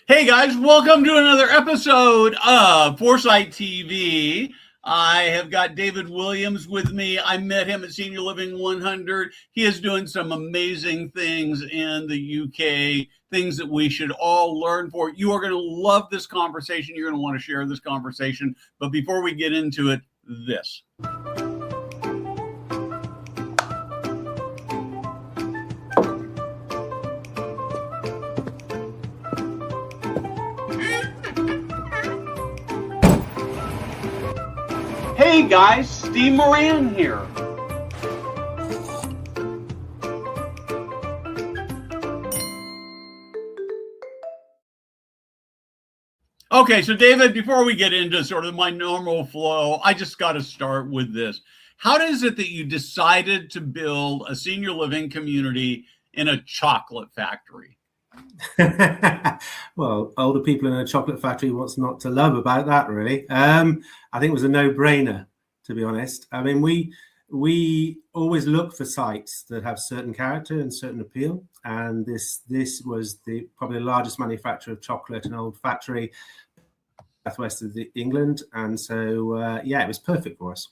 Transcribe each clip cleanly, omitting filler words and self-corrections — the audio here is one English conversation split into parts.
Hey guys, welcome to another episode of Foresight TV. I have got David Williams with me. I met him at Senior Living 100. He is doing some amazing things in the UK, things that we should all learn for. You are going to love this conversation. You're going to want to share this conversation. But before we get into it, this. Hey guys, Steve Moran here. Okay, so David, before we get into sort of my normal flow, I just got to start with this. How is it that you decided to build a senior living community in a chocolate factory? Well, older people in a chocolate factory, what's not to love about that, really? I think it was a no-brainer, to be honest. I mean, we always look for sites that have certain character and certain appeal, and this was probably the largest manufacturer of chocolate, an old factory, southwest of England, and so yeah, it was perfect for us.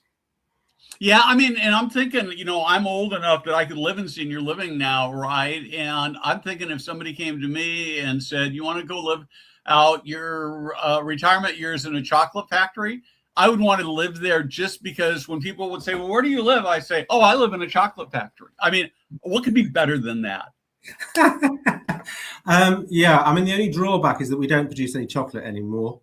Yeah, I mean, and I'm thinking, I'm old enough that I could live in senior living now, right? And I'm thinking if somebody came to me and said, you want to go live out your retirement years in a chocolate factory, I would want to live there just because when people would say, well, where do you live? I say, oh, I live in a chocolate factory. I mean, what could be better than that? Yeah, I mean, the only drawback is that we don't produce any chocolate anymore.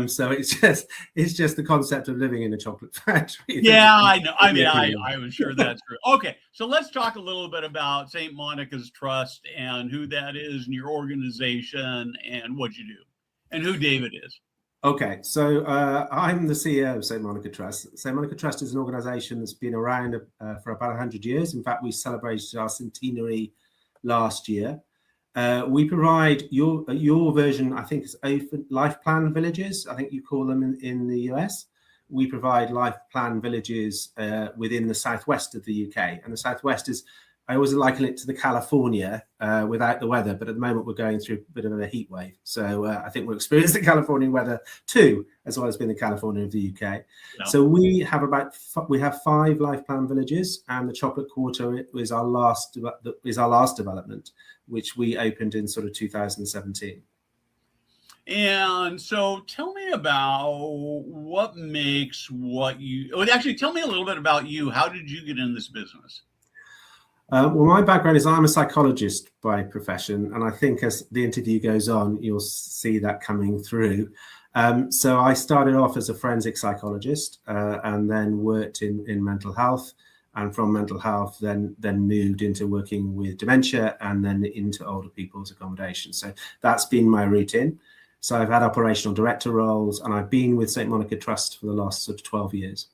So it's just the concept of living in a chocolate factory. Yeah, I know. I mean, I was sure that's true. Okay, so let's talk a little bit about St. Monica's Trust and who that is and your organization and what you do and who David is. Okay, so I'm the CEO of St. Monica Trust. St. Monica Trust is an organization that's been around for about 100 years. In fact, we celebrated our centenary last year. We provide your version, I think, is open life plan villages. I think you call them in the US. We provide life plan villages within the southwest of the UK, and the southwest is, I always liken it to the California without the weather, but at the moment we're going through a bit of a heat wave. So I think we'll experience the California weather too, as well as being the California of the UK. No. So we have 5 life plan villages, and the Chocolate Quarter is our last development, which we opened in sort of 2017. And so tell me about what makes actually tell me a little bit about you. How did you get in this business? Well, my background is I'm a psychologist by profession, and I think as the interview goes on, you'll see that coming through. So I started off as a forensic psychologist and then worked in mental health, and from mental health then moved into working with dementia and then into older people's accommodation. So that's been my routine. So I've had operational director roles, and I've been with St. Monica Trust for the last sort of 12 years.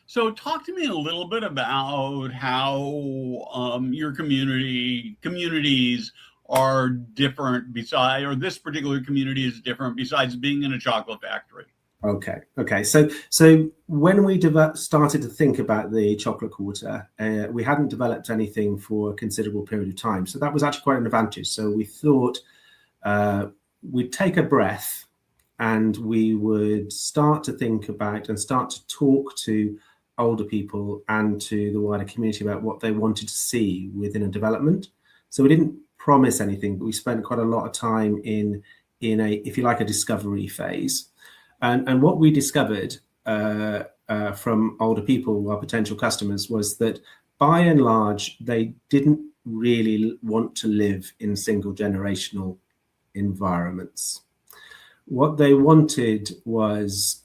So talk to me a little bit about how your communities are different this particular community is different besides being in a chocolate factory. Okay. So when we started to think about the Chocolate Quarter, we hadn't developed anything for a considerable period of time. So that was actually quite an advantage. So we thought we'd take a breath and we would start to think about and start to talk to older people and to the wider community about what they wanted to see within a development. So we didn't promise anything, but we spent quite a lot of time in a, if you like, a discovery phase. And what we discovered from older people, our potential customers, was that by and large, they didn't really want to live in single generational environments. What they wanted was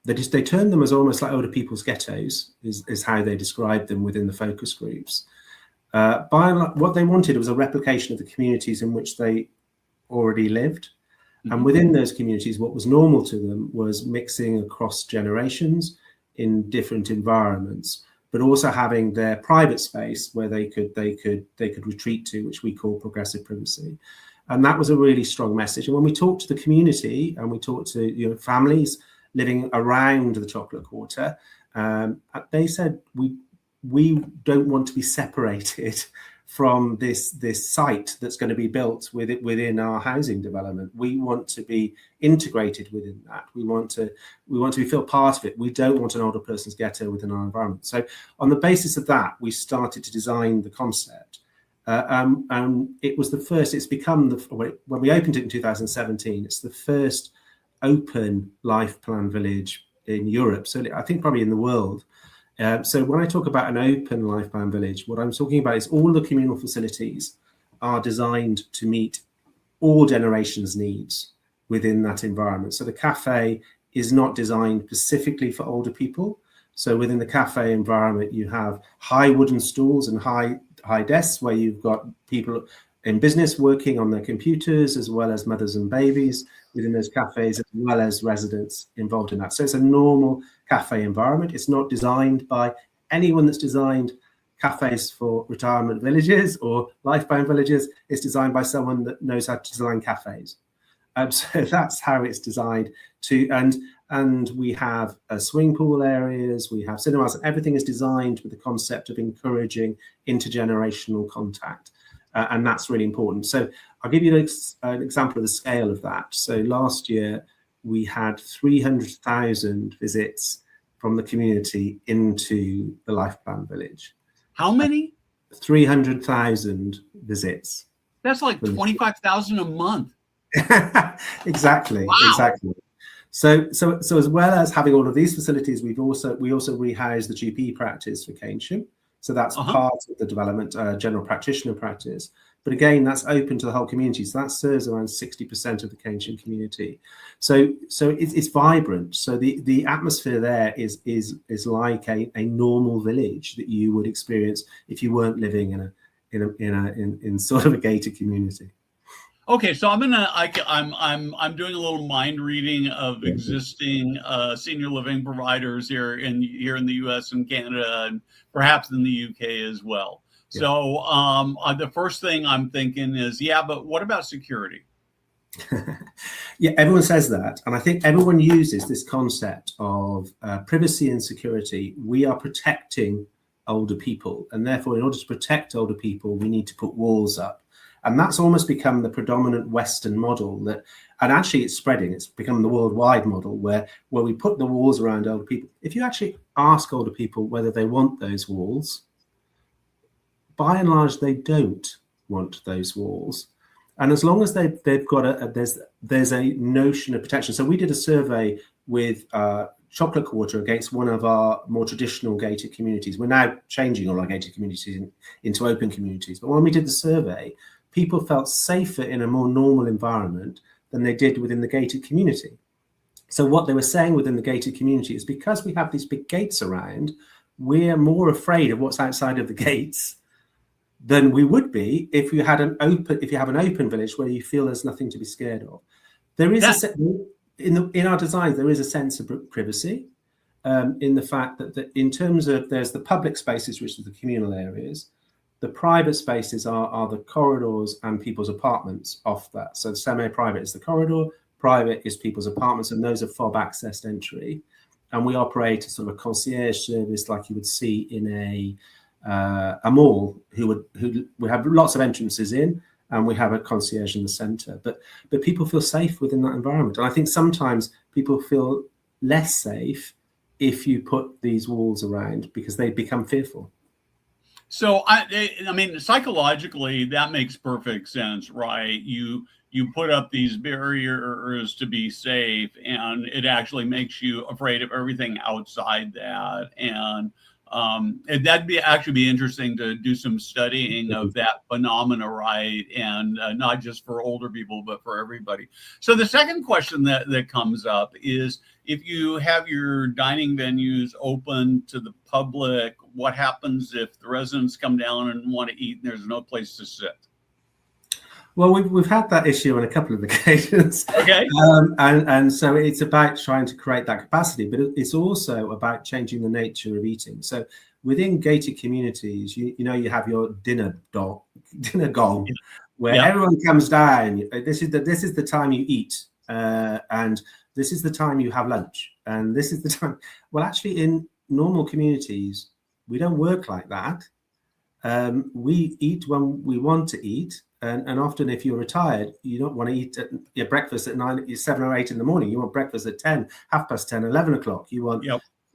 they turned them as almost like older people's ghettos, is how they described them within the focus groups. What they wanted was a replication of the communities in which they already lived. Mm-hmm. And within those communities, what was normal to them was mixing across generations in different environments, but also having their private space where they could retreat to, which we call progressive privacy. And that was a really strong message. And when we talked to the community and we talked to families living around the Chocolate Quarter, they said we don't want to be separated from this site that's going to be built within our housing development. We want to be integrated within that. We want to feel part of it. We don't want an older person's ghetto within our environment. So on the basis of that, we started to design the concept. And it was the first. It's become when we opened it in 2017. It's the first open life plan village in Europe. So I think probably in the world. So when I talk about an open life plan village, what I'm talking about is all the communal facilities are designed to meet all generations' needs within that environment. So the cafe is not designed specifically for older people. So within the cafe environment, you have high wooden stools and high desks where you've got people in business working on their computers, as well as mothers and babies within those cafes, as well as residents involved in that. So it's a normal cafe environment. It's not designed by anyone that's designed cafes for retirement villages or lifebound villages. It's designed by someone that knows how to design cafes. So that's how it's designed to, and we have swimming pool areas, we have cinemas, and everything is designed with the concept of encouraging intergenerational contact. And that's really important. So I'll give you an example of the scale of that. So last year, we had 300,000 visits from the community into the Life Plan Village. How many? 300,000 visits. That's like 25,000 a month. Exactly, wow. Exactly. So as well as having all of these facilities, we also rehouse the GP practice for Keynsham. So that's part of the development, general practitioner practice. But again, that's open to the whole community. So that serves around 60% of the Keynsham community. So it's vibrant. So the atmosphere there is like a normal village that you would experience if you weren't living in sort of a gated community. Okay, so I'm doing a little mind reading of existing senior living providers here in the U.S. and Canada, and perhaps in the UK as well. Yeah. So the first thing I'm thinking is, but what about security? Yeah, everyone says that, and I think everyone uses this concept of privacy and security. We are protecting older people, and therefore, in order to protect older people, we need to put walls up. And that's almost become the predominant Western model and actually it's spreading. It's become the worldwide model where we put the walls around older people. If you actually ask older people whether they want those walls, by and large, they don't want those walls. And as long as they've got there's a notion of protection. So we did a survey with Chocolate Quarter against one of our more traditional gated communities. We're now changing all our gated communities into open communities. But when we did the survey, people felt safer in a more normal environment than they did within the gated community. So what they were saying within the gated community is because we have these big gates around, we're more afraid of what's outside of the gates than we would be if you have an open village where you feel there's nothing to be scared of. There is in our designs, there is a sense of privacy in the fact that in terms of there's the public spaces, which are the communal areas. The private spaces are the corridors and people's apartments off that. So semi-private is the corridor, private is people's apartments, and those are fob accessed entry. And we operate a sort of a concierge service like you would see in a mall. We have lots of entrances in, and we have a concierge in the centre. But people feel safe within that environment. And I think sometimes people feel less safe if you put these walls around because they become fearful. So I mean, psychologically, that makes perfect sense, right? You put up these barriers to be safe, and it actually makes you afraid of everything outside that. And that'd be interesting to do some studying of that phenomena, right? And not just for older people, but for everybody. So the second question that comes up is, if you have your dining venues open to the public, what happens if the residents come down and want to eat and there's no place to sit? Well, we've had that issue on a couple of occasions. Okay. And so it's about trying to create that capacity, but it's also about changing the nature of eating. So within gated communities, you have your dinner gong, where everyone comes down. This is the time you eat, and this is the time you have lunch, and this is the time. Well, actually, in normal communities, we don't work like that. We eat when we want to eat. And often if you're retired, you don't want to eat your breakfast at 7 or 8 in the morning. You want breakfast at 10, 10:30, 11 o'clock. You want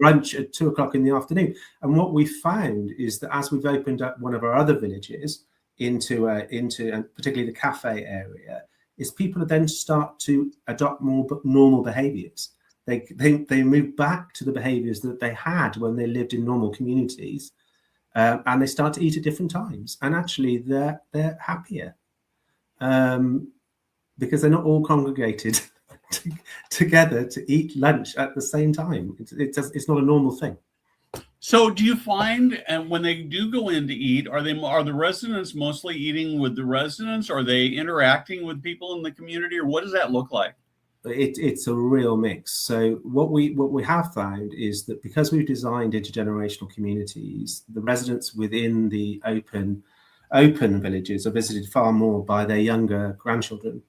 brunch at 2 o'clock in the afternoon. And what we found is that as we've opened up one of our other villages into and particularly the cafe area, is people then start to adopt more normal behaviors. They move back to the behaviors that they had when they lived in normal communities. And they start to eat at different times, and actually they're happier because they're not all congregated together to eat lunch at the same time. It's not a normal thing. So, do you find, and when they do go in to eat, are the residents mostly eating with the residents? Are they interacting with people in the community, or what does that look like? It's a real mix. So what we have found is that because we've designed intergenerational communities, the residents within the open villages are visited far more by their younger grandchildren.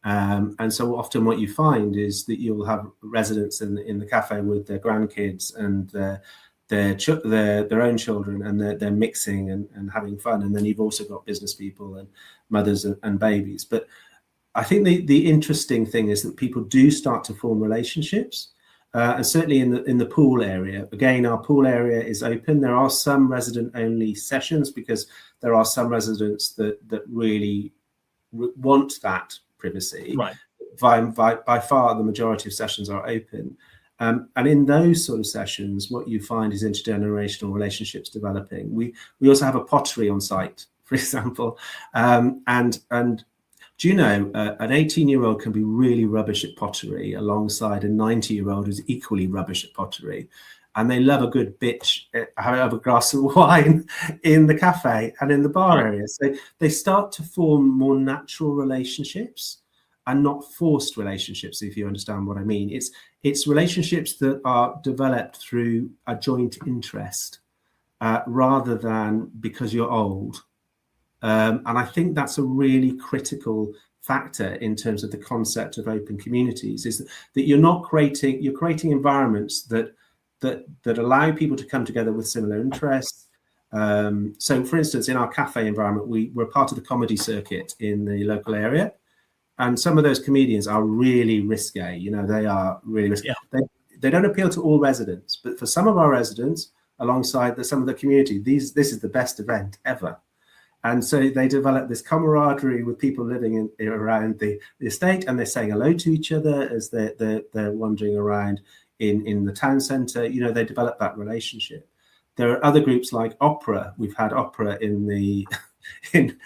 And so often what you find is that you'll have residents in the cafe with their grandkids and their own children, and they're mixing and having fun. And then you've also got business people and mothers and babies. But I think the interesting thing is that people do start to form relationships, and certainly in the pool area. Again, our pool area is open. There are some resident-only sessions because there are some residents that really want that privacy. Right. By far, the majority of sessions are open, and in those sort of sessions, what you find is intergenerational relationships developing. We also have a pottery on site, for example, and do you know, an 18-year-old can be really rubbish at pottery alongside a 90-year-old who's equally rubbish at pottery. And they love a good bitch, have a glass of wine in the cafe and in the bar area. So they start to form more natural relationships and not forced relationships, if you understand what I mean. It's relationships that are developed through a joint interest rather than because you're old. And I think that's a really critical factor in terms of the concept of open communities, is that you're creating environments that allow people to come together with similar interests. So for instance, in our cafe environment, we're part of the comedy circuit in the local area. And some of those comedians are really risque, they are really risque. Yeah. They don't appeal to all residents, but for some of our residents, alongside some of the community, this is the best event ever. And so they develop this camaraderie with people living around the estate, and they're saying hello to each other as they're wandering around in the town centre. They develop that relationship. There are other groups like opera. We've had opera in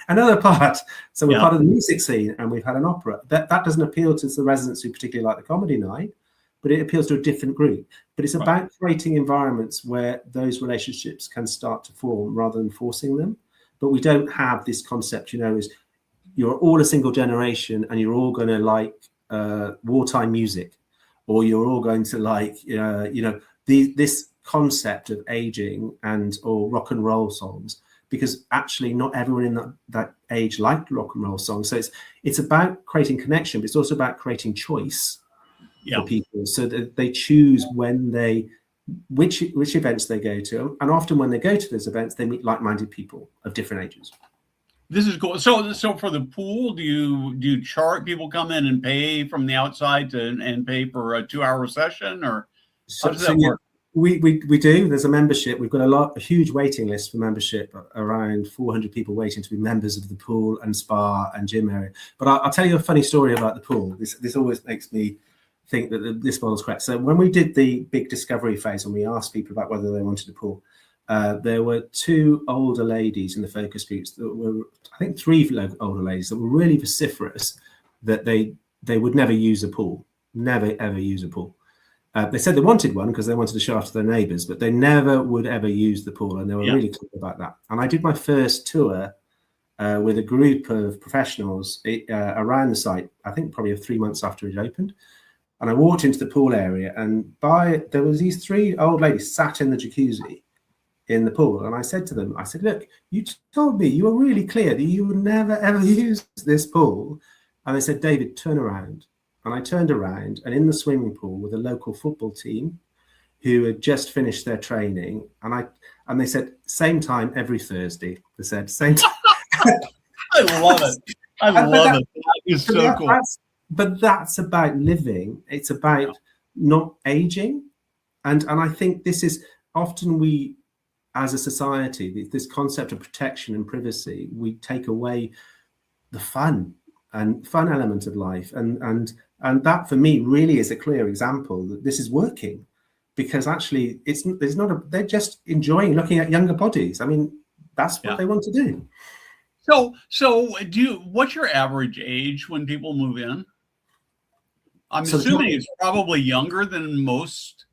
another part. So we're part of the music scene, and we've had an opera. That doesn't appeal to the residents who particularly like the comedy night, but it appeals to a different group. But it's about creating environments where those relationships can start to form rather than forcing them. But we don't have this concept, is you're all a single generation and you're all going to like wartime music, or you're all going to like, this concept of aging or rock and roll songs, because actually not everyone in that age liked rock and roll songs. So it's about creating connection, but it's also about creating choice for people, so that they choose which events they go to, and often when they go to those events, they meet like-minded people of different ages. This is cool. So for the pool, do you charge people come in and pay from the outside and pay for a 2-hour session, or how does that work? We do. There's a membership. We've got a huge waiting list for membership, around 400 people waiting to be members of the pool and spa and gym area. But I'll tell you a funny story about the pool. This always makes me think that this model's correct. So when we did the big discovery phase and we asked people about whether they wanted a pool, there were 2 older ladies in the focus groups that were, I think 3 older ladies that were really vociferous that they would never use a pool, never ever use a pool. They said they wanted one because they wanted to show off to their neighbours, but they never would ever use the pool, and they were really clear about that. And I did my first tour with a group of professionals around the site, I think probably 3 months after it opened. And I walked into the pool area, and there was these 3 old ladies sat in the jacuzzi in the pool. And I said to them, look, you told me, you were really clear that you would never, ever use this pool. And they said, David, turn around. And I turned around, and in the swimming pool were the local football team, who had just finished their training, and they said same time every Thursday. They said same time. I love it. I love it. That is so cool. But that's about living. It's about not aging. And I think this is often we, as a society, this concept of protection and privacy, we take away the fun element of life. And that for me really is a clear example that this is working, because actually they're just enjoying looking at younger bodies. I mean, that's what they want to do. So what's your average age when people move in? I'm assuming it's probably younger than most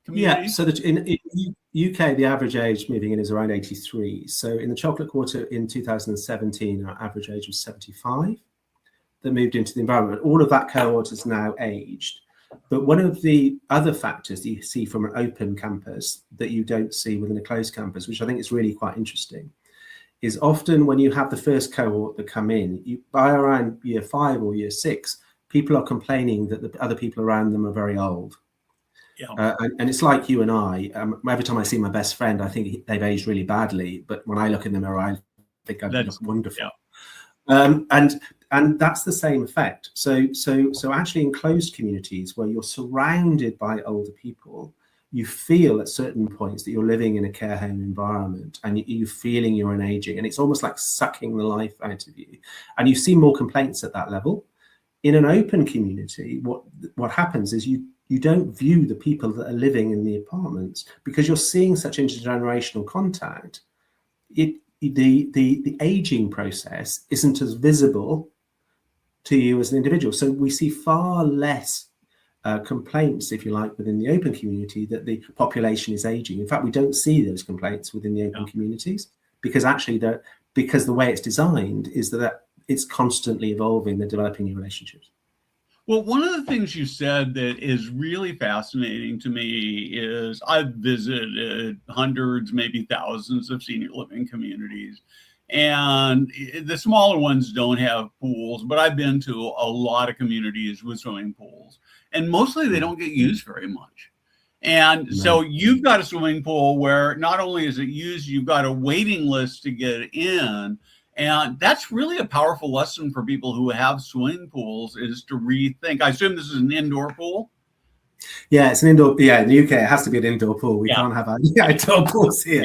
communities. Yeah, so in UK, the average age moving in is around 83. So in the Chocolate Quarter in 2017, our average age was 75 that moved into the environment. All of that cohort is now aged. But one of the other factors that you see from an open campus that you don't see within a closed campus, which I think is really quite interesting, is often when you have the first cohort that come in, by around year 5 or year 6, people are complaining that the other people around them are very old. Yeah. And it's like you and I. Every time I see my best friend, I think they've aged really badly. But when I look in the mirror, I think I look wonderful. Yeah. And that's the same effect. So actually, in closed communities where you're surrounded by older people, you feel at certain points that you're living in a care home environment, and you're feeling you're an aging, and it's almost like sucking the life out of you. And you see more complaints at that level. In an open community, what happens is you don't view the people that are living in the apartments, because you're seeing such intergenerational contact. The aging process isn't as visible to you as an individual. So we see far less complaints, if you like, within the open community that the population is aging. In fact, we don't see those complaints within the open communities, because actually because the way it's designed is that it's constantly evolving, they're developing new relationships. Well, one of the things you said that is really fascinating to me is I've visited hundreds, maybe thousands of senior living communities, and the smaller ones don't have pools, but I've been to a lot of communities with swimming pools, and mostly they don't get used very much. And so you've got a swimming pool where not only is it used, you've got a waiting list to get in. And that's really a powerful lesson for people who have swimming pools, is to rethink. I assume this is an indoor pool? Yeah, it's an indoor. Yeah, in the UK, it has to be an indoor pool. We can't have outdoor pools here.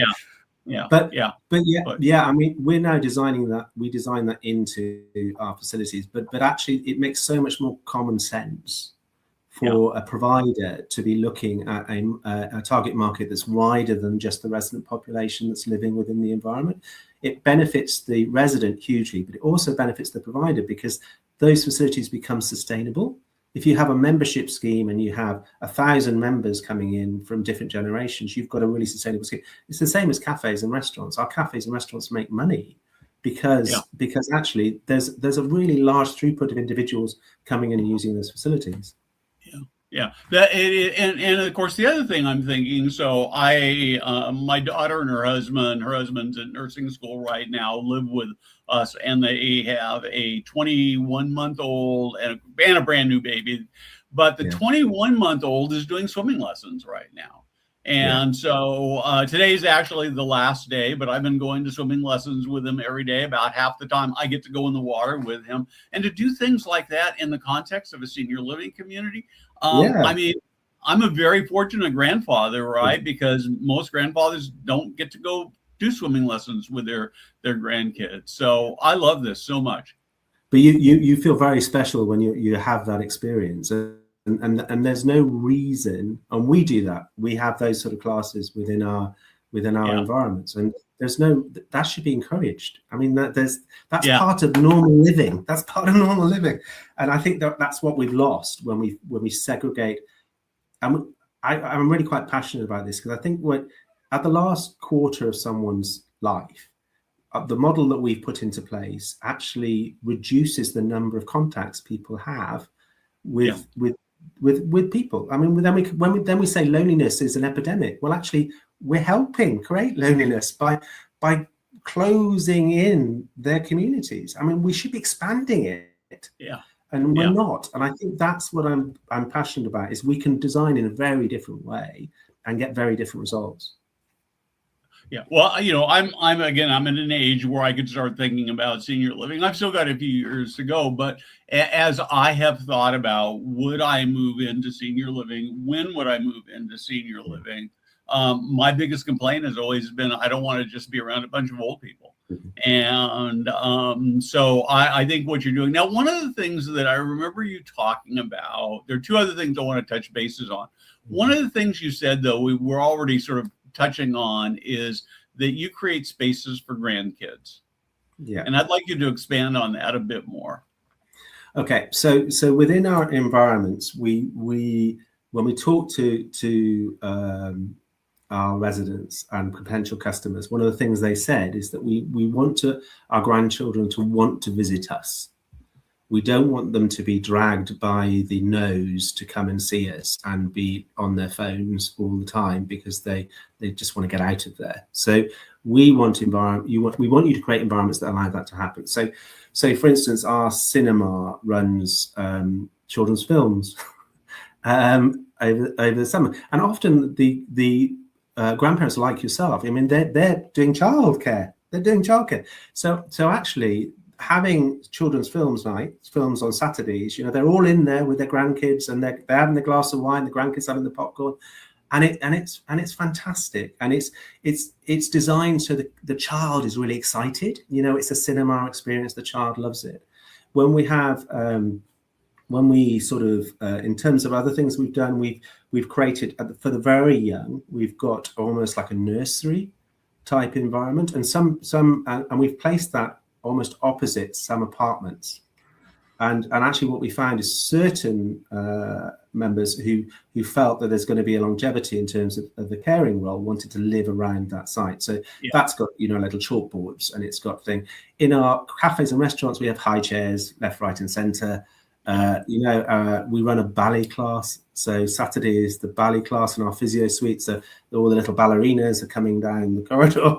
But I mean, we're now designing that. We design that into our facilities, but actually, it makes so much more common sense for a provider to be looking at a target market that's wider than just the resident population that's living within the environment. It benefits the resident hugely, but it also benefits the provider, because those facilities become sustainable. If you have a membership scheme and you have 1,000 members coming in from different generations, you've got a really sustainable scheme. It's the same as cafes and restaurants. Our cafes and restaurants make money because actually there's a really large throughput of individuals coming in and using those facilities. Yeah, and of course the other thing I'm thinking. So my daughter and her husband's at nursing school right now, live with us, and they have a 21-month-old and a brand new baby. But the 21-month-old is doing swimming lessons right now. And so today's actually the last day, but I've been going to swimming lessons with him every day. About half the time I get to go in the water with him, and to do things like that in the context of a senior living community. I mean, I'm a very fortunate grandfather, right? Because most grandfathers don't get to go do swimming lessons with their grandkids. So I love this so much. But you feel very special when you have that experience. And there's no reason, and we do that. We have those sort of classes within our environments, and that should be encouraged. I mean, that's part of normal living. That's part of normal living, and I think that's what we've lost when we segregate. And I'm really quite passionate about this, because I think at the last quarter of someone's life, the model that we've put into place actually reduces the number of contacts people have with people. I mean, then we say loneliness is an epidemic. Well, actually, we're helping create loneliness by closing in their communities. I mean, we should be expanding it. and we're not. And I think that's what I'm passionate about, is we can design in a very different way and get very different results. Yeah. Well, I'm in an age where I could start thinking about senior living. I've still got a few years to go, but as I have thought about, would I move into senior living? When would I move into senior living? My biggest complaint has always been, I don't want to just be around a bunch of old people. And so I think what you're doing now, one of the things that I remember you talking about, there are two other things I want to touch bases on. One of the things you said, though, we were already sort of touching on, is that you create spaces for grandkids. Yeah. And I'd like you to expand on that a bit more. Okay. So within our environments, we when we talk to our residents and potential customers, one of the things they said is that we want our grandchildren to want to visit us. We don't want them to be dragged by the nose to come and see us and be on their phones all the time, because they just want to get out of there. So we want you to create environments that allow that to happen. So for instance, our cinema runs children's films over the summer, and often the grandparents like yourself, I mean, they're doing childcare. So actually, having children's films on Saturdays, they're all in there with their grandkids, and they're having a glass of wine, the grandkids having the popcorn, and it's fantastic, and it's designed so that the child is really excited. It's a cinema experience. The child loves it. When we have when we sort of in terms of other things we've done, we've created for the very young, we've got almost like a nursery type environment, and we've placed that almost opposite some apartments, and actually what we found is certain members who felt that there's going to be a longevity in terms of the caring role wanted to live around that site. So that's got little chalkboards, and it's got thing. In our cafes and restaurants, we have high chairs left, right, and centre. We run a ballet class, so Saturday is the ballet class in our physio suite, so all the little ballerinas are coming down the corridor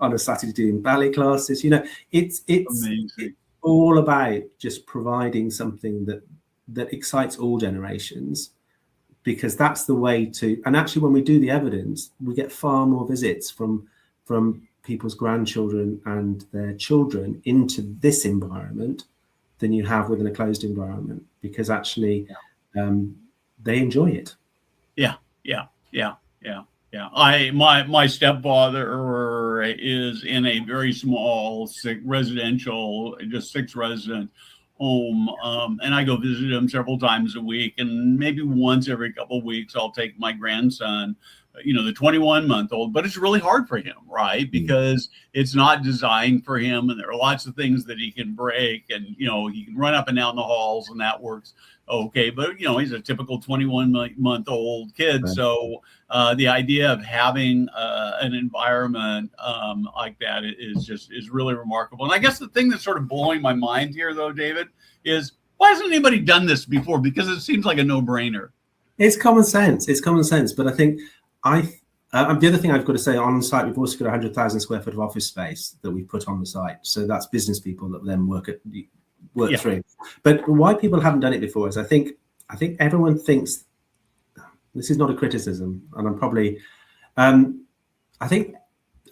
on a Saturday doing ballet classes. It's all about just providing something that excites all generations, because that's the way to. And actually, when we do the evidence, we get far more visits from people's grandchildren and their children into this environment than you have within a closed environment, because actually they enjoy it. Yeah. My stepfather is in a very small residential, just 6 resident home, and I go visit him several times a week, and maybe once every couple of weeks I'll take my grandson, the 21-month-old, but it's really hard for him, right? Because it's not designed for him, and there are lots of things that he can break, and he can run up and down the halls, and that works okay. But he's a typical 21-month-old kid, so the idea of having an environment like that is really remarkable. And I guess the thing that's sort of blowing my mind here, though, David, is why hasn't anybody done this before? Because it seems like a no-brainer. It's common sense. But I think the other thing I've got to say, on the site, we've also got 100,000 square foot of office space that we put on the site. So that's business people that then work through. But why people haven't done it before is I think everyone thinks, this is not a criticism, and I'm probably, I think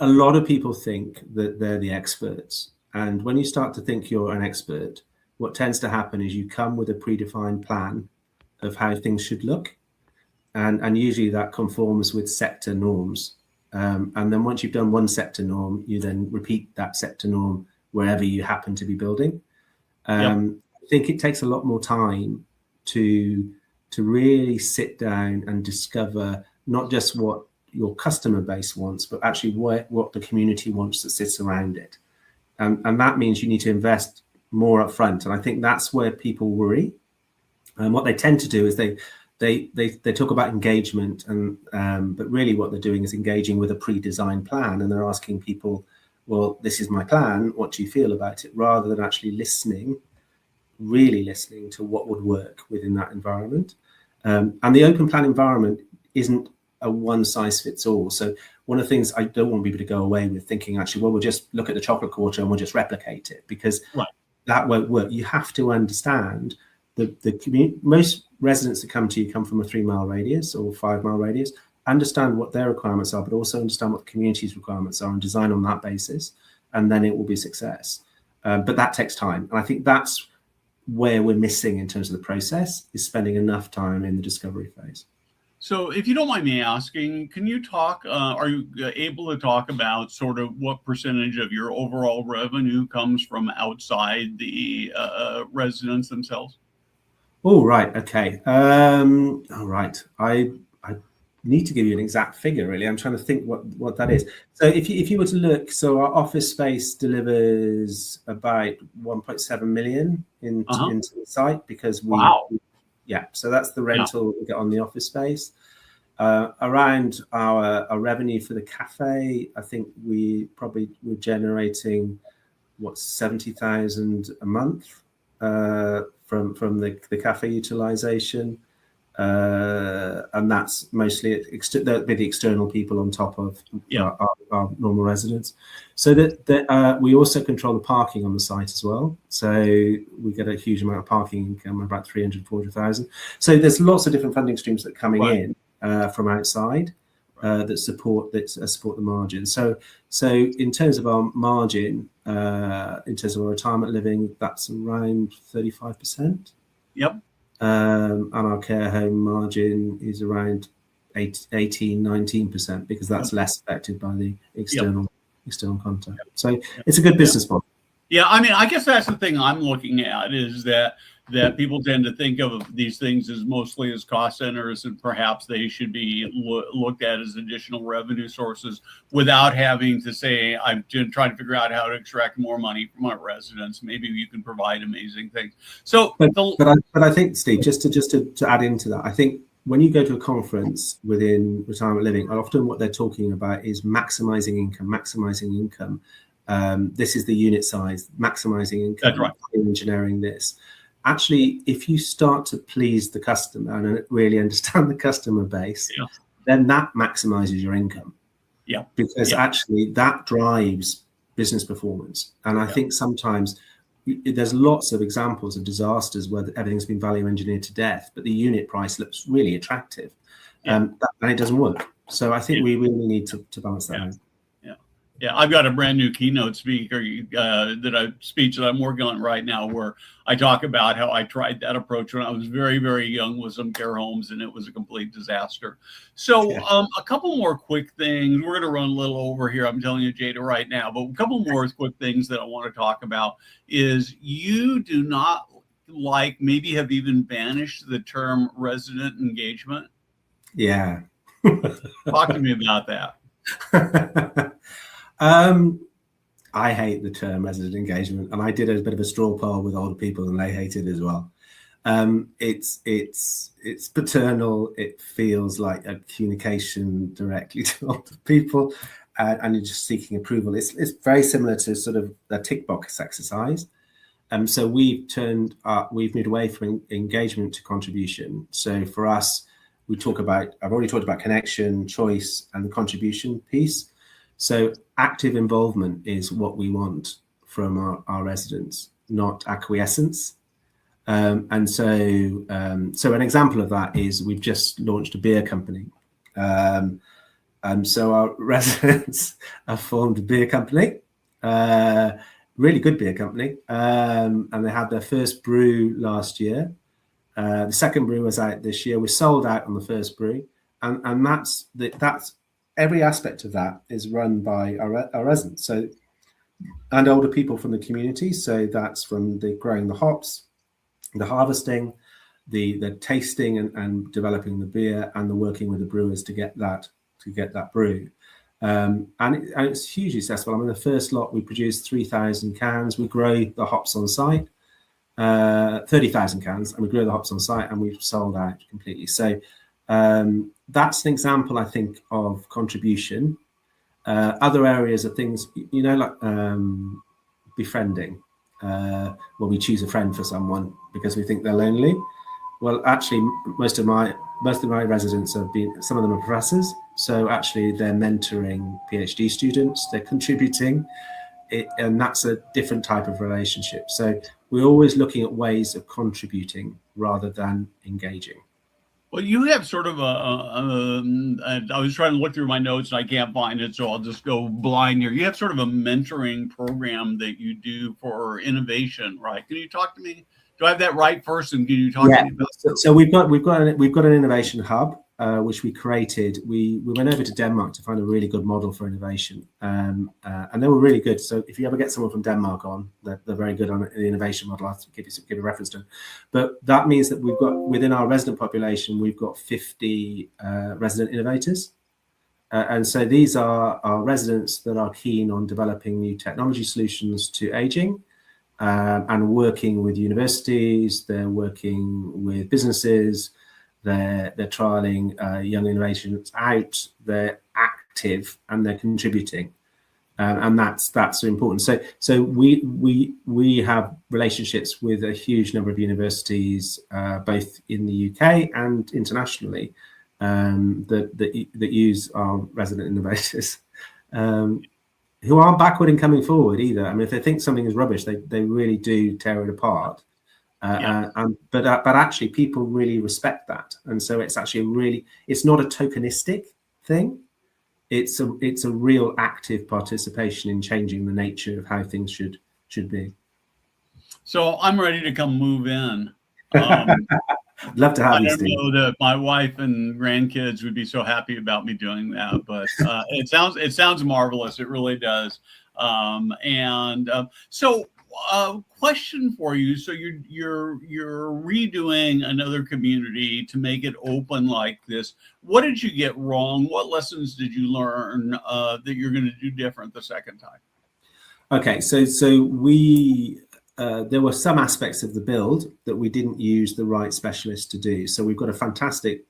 a lot of people think that they're the experts. And when you start to think you're an expert, what tends to happen is you come with a predefined plan of how things should look. And usually that conforms with sector norms. And then once you've done one sector norm, you then repeat that sector norm wherever you happen to be building. I think it takes a lot more time to really sit down and discover not just what your customer base wants, but actually what the community wants that sits around it. And that means you need to invest more upfront. And I think that's where people worry. And what they tend to do is they talk about engagement, but really what they're doing is engaging with a pre-designed plan, and they're asking people, well, this is my plan, what do you feel about it, rather than actually really listening to what would work within that environment. And the open plan environment isn't a one size fits all. So one of the things I don't want people to go away with thinking, actually, well, we'll just look at the chocolate quarter and we'll just replicate it, because that won't work. You have to understand most residents that come to you come from a 3-mile radius or 5-mile radius. Understand what their requirements are, but also understand what the community's requirements are and design on that basis, and then it will be a success. But that takes time, and I think that's where we're missing in terms of the process, is spending enough time in the discovery phase. So if you don't mind me asking, can you talk, are you able to talk about sort of what percentage of your overall revenue comes from outside the residents themselves? Oh, right. Okay. All right. I need to give you an exact figure, really. I'm trying to think what that is. So if you were to look, so our office space delivers about 1.7 million into the site, because so that's the rental we get on the office space. Around our revenue for the cafe, I think we're generating 70,000 a month from the cafe utilization. And that's mostly the external people on top of our normal residents. So that we also control the parking on the site as well. So we get a huge amount of parking income, about 340,000. So there's lots of different funding streams that are coming in from outside that support the margin. So in terms of our margin, in terms of our retirement living, that's around 35%. Yep. And our care home margin is around 18-19%, because that's less affected by the external contact. So it's a good business model. Yeah, I mean, I guess that's the thing I'm looking at, is that people tend to think of these things as mostly as cost centers, and perhaps they should be looked at as additional revenue sources, without having to say, I'm trying to figure out how to extract more money from our residents. Maybe you can provide amazing things. So, but I think, Steve, just to add into that, I think when you go to a conference within retirement living, often what they're talking about is maximizing income. This is the unit size, maximizing income. That's right. Engineering this. Actually, if you start to please the customer and really understand the customer base, then that maximizes your income. Yeah. Because actually that drives business performance. And I think sometimes there's lots of examples of disasters where everything's been value engineered to death, but the unit price looks really attractive, and it doesn't work. So I think we really need to balance that out. Yeah, I've got a brand new keynote speech that I'm working on right now, where I talk about how I tried that approach when I was very, very young with some care homes, and it was a complete disaster. So a couple more quick things. We're going to run a little over here, I'm telling you, Jada, right now, but a couple more quick things that I want to talk about is you do not maybe have even banished the term resident engagement. Yeah. Talk to me about that. I hate the term resident engagement, and I did a bit of a straw poll with older people, and they hate it as well. It's paternal. It feels like a communication directly to older people, and you're just seeking approval. It's very similar to sort of a tick box exercise. So we've moved away from engagement to contribution. So for us, I've already talked about connection, choice, and the contribution piece. So active involvement is what we want from our residents, not acquiescence. And so an example of that is we've just launched a beer company. So our residents have formed a beer company, really good beer company. And they had their first brew last year. The second brew was out this year. We sold out on the first brew. And that's every aspect of that is run by our residents, and older people from the community. So that's from the growing the hops, the harvesting, the tasting and developing the beer, and the working with the brewers to get that brew. And it's hugely successful. I mean, the first lot we produced 3,000 cans. We grow the hops on site, 30,000 cans, and we grow the hops on site, and we've sold out completely. So that's an example, I think, of contribution. Other areas of things, like befriending, where we choose a friend for someone because we think they're lonely. Well, actually, most of my residents some of them are professors, so actually they're mentoring PhD students, they're contributing, and that's a different type of relationship. So we're always looking at ways of contributing rather than engaging. Well, you have sort of I was trying to look through my notes and I can't find it, so I'll just go blind here. You have sort of a mentoring program that you do for innovation, right? Can you talk to me? Do I have that right first? And can you talk to me about that? So we've got an innovation hub, which we created. We went over to Denmark to find a really good model for innovation, and they were really good. So if you ever get someone from Denmark on, they're very good on the innovation model. I'll give a reference to them. But that means that we've got, within our resident population, we've got 50 resident innovators. And so these are our residents that are keen on developing new technology solutions to aging. And working with universities, they're working with businesses, they're trialing young innovations out, they're active and they're contributing, and that's important. So we have relationships with a huge number of universities, both in the UK and internationally, that use our resident innovators. Who aren't backward in coming forward either. I mean, if they think something is rubbish, they really do tear it apart. But actually, people really respect that, and so it's actually it's not a tokenistic thing. It's a real active participation in changing the nature of how things should be. So I'm ready to come move in. Love to have you, Steve. I don't know that my wife and grandkids would be so happy about me doing that, but it sounds marvelous. It really does. So question for you. So you're redoing another community to make it open like this. What did you get wrong? What lessons did you learn that you're going to do different the second time? Okay, so we. There were some aspects of the build that we didn't use the right specialist to do. So we've got a fantastic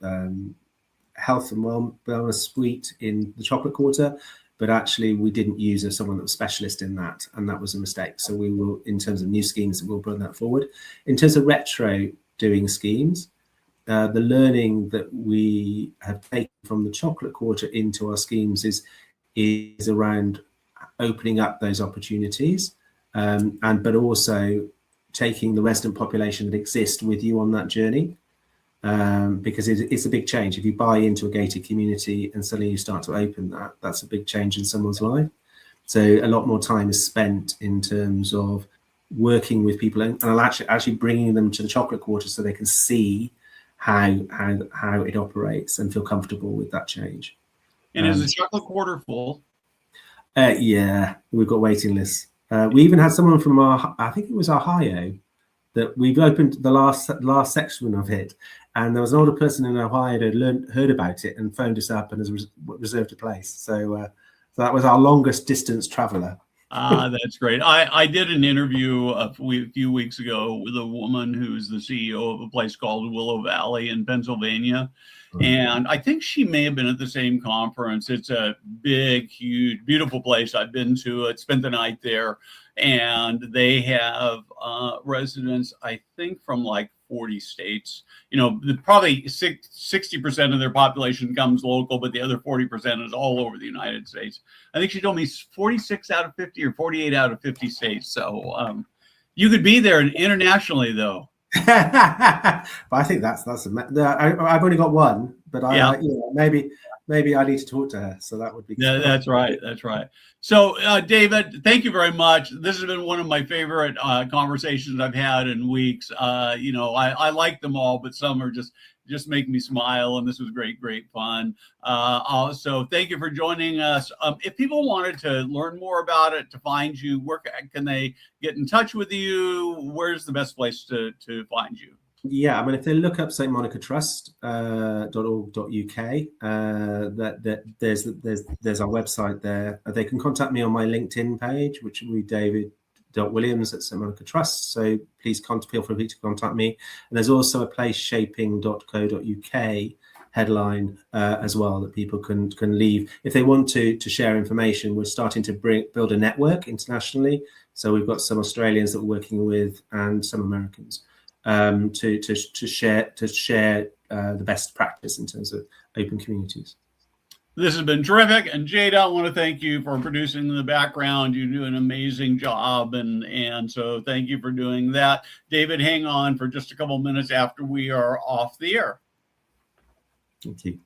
health and wellness suite in the Chocolate Quarter, but actually we didn't use someone that was specialist in that, and that was a mistake. So we will, in terms of new schemes, we'll bring that forward. In terms of retro doing schemes, the learning that we have taken from the Chocolate Quarter into our schemes is around opening up those opportunities. But also taking the resident population that exists with you on that journey, because it's a big change. If you buy into a gated community and suddenly you start to open that's a big change in someone's life. So a lot more time is spent in terms of working with people and actually bringing them to the Chocolate Quarter so they can see how it operates and feel comfortable with that change. And is the Chocolate Quarter full? Yeah, we've got waiting lists. We even had someone from I think it was Ohio, that we've opened the last section of it, and there was an older person in Ohio that had heard about it and phoned us up and has reserved a place. So that was our longest distance traveler. That's great. I did an interview a few weeks ago with a woman who's the CEO of a place called Willow Valley in Pennsylvania. And I think she may have been at the same conference. It's a big, huge, beautiful place. I've been to it, spent the night there. And they have residents, I think, from like 40 states. You know, probably 60% of their population comes local, but the other 40% is all over the United States. I think she told me 46 out of 50 or 48 out of 50 states. So you could be there internationally, though. But I think I've only got one, but maybe I need to talk to her, so that would be good. Yeah, that's right. So David, thank you very much. This has been one of my favorite conversations I've had in weeks. I like them all, but some are just make me smile, and this was great fun. So thank you for joining us. If people wanted to learn more about it, to find you, where can they get in touch with you? Where's the best place to find you? Yeah, I mean, if they look up stmonikatrust.org.uk, there's our website there. They can contact me on my LinkedIn page, which will be David.Williams at St Monica Trust. So please feel free to contact me. And there's also a placeshaping.co.uk headline as well that people can leave if they want to share information. We're starting to build a network internationally. So we've got some Australians that we're working with and some Americans. To share the best practice in terms of open communities. This has been terrific. And Jada, I want to thank you for producing in the background. You do an amazing job. And so thank you for doing that. David, hang on for just a couple minutes after we are off the air. Thank you.